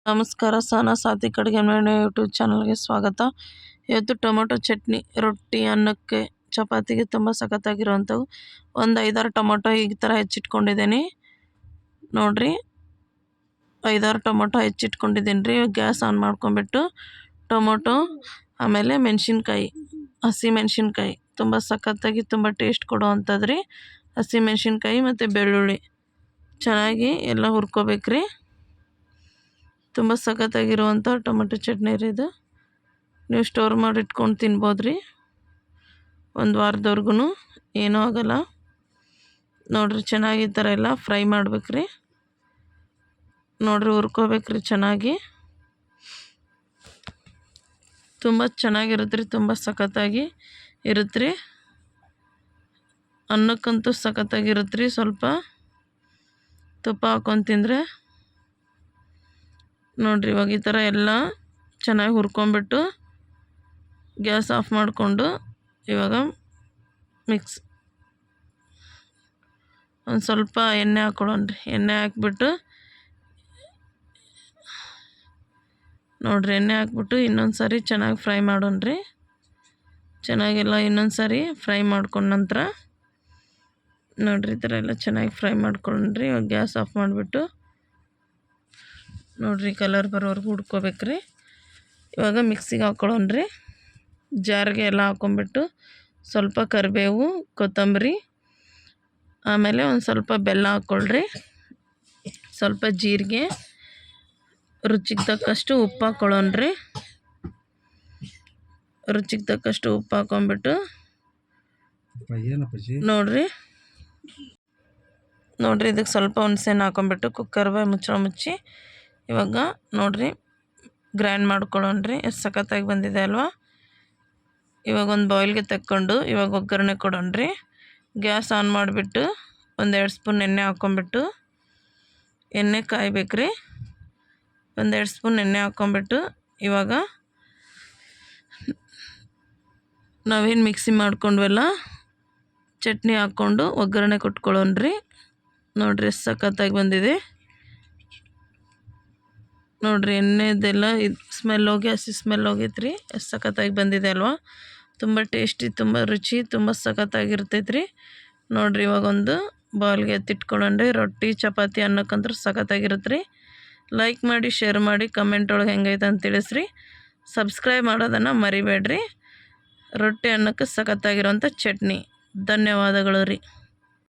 ನಮಸ್ಕಾರ. ಸಹನಾ ಸಾತ್ವಿಕ್ ಅಡುಗೆ ಮನೆ ಯೂಟ್ಯೂಬ್ ಚಾನಲ್ಗೆ ಸ್ವಾಗತ. ಇವತ್ತು ಟೊಮೊಟೊ ಚಟ್ನಿ ರೊಟ್ಟಿ, ಅನ್ನಕ್ಕೆ, ಚಪಾತಿಗೆ ತುಂಬ ಸಖತ್ತಾಗಿರುವಂಥವು. ಒಂದು 5-6 ಟೊಮೊಟೊ ಈ ಥರ ಹೆಚ್ಚಿಟ್ಕೊಂಡಿದ್ದೀನಿ ನೋಡಿರಿ. 5-6 ಟೊಮೊಟೊ ಹೆಚ್ಚಿಟ್ಕೊಂಡಿದ್ದೀನಿ ರೀ. ಗ್ಯಾಸ್ ಆನ್ ಮಾಡ್ಕೊಂಬಿಟ್ಟು ಟೊಮೊಟೊ, ಆಮೇಲೆ ಮೆಣಸಿನ್ಕಾಯಿ, ಹಸಿ ಮೆಣಸಿನ್ಕಾಯಿ ತುಂಬ ಸಖತ್ತಾಗಿ ತುಂಬ ಟೇಸ್ಟ್ ಕೊಡೋ ಅಂಥದ್ದು ರೀ. ಹಸಿ ಮೆಣಸಿನ್ಕಾಯಿ ಮತ್ತು ಬೆಳ್ಳುಳ್ಳಿ ಚೆನ್ನಾಗಿ ಎಲ್ಲ ಹುರ್ಕೋಬೇಕ್ರಿ. ತುಂಬ ಸಖತ್ತಾಗಿರುವಂಥ ಟೊಮೆಟೊ ಚಟ್ನಿ ರೀ ಇದು. ನೀವು ಸ್ಟೋರ್ ಮಾಡಿ ಇಟ್ಕೊಂಡು ತಿನ್ಬೋದು ರೀ, ಒಂದು ವಾರದವರೆಗೂ ಏನೂ ಆಗೋಲ್ಲ. ನೋಡಿರಿ ಚೆನ್ನಾಗಿ ಈ ಥರ ಎಲ್ಲ ಫ್ರೈ ಮಾಡ್ಬೇಕ್ರಿ. ನೋಡಿರಿ ಹುರ್ಕೋಬೇಕ್ರಿ ಚೆನ್ನಾಗಿ. ತುಂಬ ಚೆನ್ನಾಗಿರುತ್ತೆ ರೀ, ತುಂಬ ಸಖತ್ತಾಗಿ ಇರುತ್ತೆ ರೀ. ಅನ್ನಕ್ಕಂತೂ ಸಖತ್ತಾಗಿರುತ್ತೆ ರೀ. ಸ್ವಲ್ಪ ತುಪ್ಪ ಹಾಕ್ಕೊಂಡು ತಿಂದರೆ ನೋಡಿರಿ. ಇವಾಗ ಈ ಥರ ಎಲ್ಲ ಚೆನ್ನಾಗಿ ಹುರ್ಕೊಂಬಿಟ್ಟು ಗ್ಯಾಸ್ ಆಫ್ ಮಾಡಿಕೊಂಡು ಇವಾಗ ಒಂದು ಸ್ವಲ್ಪ ಎಣ್ಣೆ ಹಾಕ್ಕೊಳ್ಳೋಣ್ರಿ. ಎಣ್ಣೆ ಹಾಕ್ಬಿಟ್ಟು ನೋಡಿರಿ, ಎಣ್ಣೆ ಹಾಕ್ಬಿಟ್ಟು ಇನ್ನೊಂದು ಸಾರಿ ಚೆನ್ನಾಗಿ ಫ್ರೈ ಮಾಡೋಣ್ರಿ. ಚೆನ್ನಾಗೆಲ್ಲ ಇನ್ನೊಂದು ಸಾರಿ ಫ್ರೈ ಮಾಡ್ಕೊಂಡ ನಂತರ ನೋಡಿರಿ ಈ ಥರ ಎಲ್ಲ ಚೆನ್ನಾಗಿ ಫ್ರೈ ಮಾಡ್ಕೊಂಡ್ರಿ. ಇವಾಗ ಗ್ಯಾಸ್ ಆಫ್ ಮಾಡಿಬಿಟ್ಟು ನೋಡಿರಿ ಕಲರ್ ಬರೋವರೆಗೂ ಹುಡ್ಕೋಬೇಕ್ರಿ. ಇವಾಗ ಮಿಕ್ಸಿಗೆ ಹಾಕ್ಕೊಳ್ಳೋಣ್ರಿ. ಜಾರಿಗೆ ಎಲ್ಲ ಹಾಕ್ಕೊಂಬಿಟ್ಟು ಸ್ವಲ್ಪ ಕರಿಬೇವು, ಕೊತ್ತಂಬರಿ, ಆಮೇಲೆ ಒಂದು ಸ್ವಲ್ಪ ಬೆಲ್ಲ ಹಾಕ್ಕೊಳ್ರಿ. ಸ್ವಲ್ಪ ಜೀರಿಗೆ, ರುಚಿಗೆ ತಕ್ಕಷ್ಟು ಉಪ್ಪು ಹಾಕ್ಕೊಳ್ಳೋಣ್ರಿ. ರುಚಿಗೆ ತಕ್ಕಷ್ಟು ಉಪ್ಪು ಹಾಕ್ಕೊಂಬಿಟ್ಟು ನೋಡಿರಿ ಇದಕ್ಕೆ ಸ್ವಲ್ಪ ಹುಣಸೆಹಣ್ಣು ಹಾಕ್ಕೊಂಬಿಟ್ಟು ಕುಕ್ಕರ್ ಮುಚ್ಚಿ ಇವಾಗ ನೋಡಿರಿ ಗ್ರೈಂಡ್ ಮಾಡ್ಕೊಳ್ಳೋಣ್ರಿ. ಎಷ್ಟು ಸಖತ್ತಾಗಿ ಬಂದಿದೆ ಅಲ್ವಾ. ಇವಾಗ ಒಂದು ಬೌಲ್ಗೆ ತಕ್ಕೊಂಡು ಇವಾಗ ಒಗ್ಗರಣೆ ಕೊಡೋಣ್ರಿ. ಗ್ಯಾಸ್ ಆನ್ ಮಾಡಿಬಿಟ್ಟು 1-2 ಸ್ಪೂನ್ ಎಣ್ಣೆ ಹಾಕ್ಕೊಂಬಿಟ್ಟು ಎಣ್ಣೆ ಕಾಯ್ಬೇಕ್ರಿ. 1-2 ಸ್ಪೂನ್ ಎಣ್ಣೆ ಹಾಕ್ಕೊಂಬಿಟ್ಟು ಇವಾಗ ನಾವೇನು ಮಿಕ್ಸಿ ಮಾಡ್ಕೊಂಡ್ವಲ್ಲ ಚಟ್ನಿ ಹಾಕ್ಕೊಂಡು ಒಗ್ಗರಣೆ ಕೊಟ್ಕೊಳ್ಳೋಣ್ರಿ. ನೋಡಿರಿ ಎಷ್ಟು ಸಖತ್ತಾಗಿ ಬಂದಿದೆ. ನೋಡಿರಿ ಎಣ್ಣೆದೆಲ್ಲ ಸ್ಮೆಲ್ ಹೋಗಿ ಹಸಿ ಸ್ಮೆಲ್ ಹೋಗೈತೆ ರೀ. ಎಷ್ಟು ಸಖತ್ತಾಗಿ ಬಂದಿದೆ ಅಲ್ವಾ. ತುಂಬ ಟೇಸ್ಟಿ, ತುಂಬ ರುಚಿ, ತುಂಬ ಸಖತ್ತಾಗಿರ್ತೈತೆ ರೀ. ನೋಡಿರಿ ಇವಾಗ ಒಂದು ಬೌಲ್ಗೆ ಎತ್ತಿಟ್ಕೊಳ್ಳೋಣ್ರಿ. ರೊಟ್ಟಿ, ಚಪಾತಿ, ಅನ್ನಕ್ಕಂದ್ರೆ ಸಖತ್ತಾಗಿರುತ್ತೆ ರೀ. ಲೈಕ್ ಮಾಡಿ, ಶೇರ್ ಮಾಡಿ, ಕಮೆಂಟ್ ಒಳಗೆ ಹೆಂಗೈತೆ ಅಂತ ತಿಳಿಸ್ರಿ. ಸಬ್ಸ್ಕ್ರೈಬ್ ಮಾಡೋದನ್ನು ಮರಿಬೇಡ್ರಿ. ರೊಟ್ಟಿ, ಅನ್ನಕ್ಕೆ ಸಖತ್ತಾಗಿರೋಂಥ ಚಟ್ನಿ. ಧನ್ಯವಾದಗಳು ರೀ.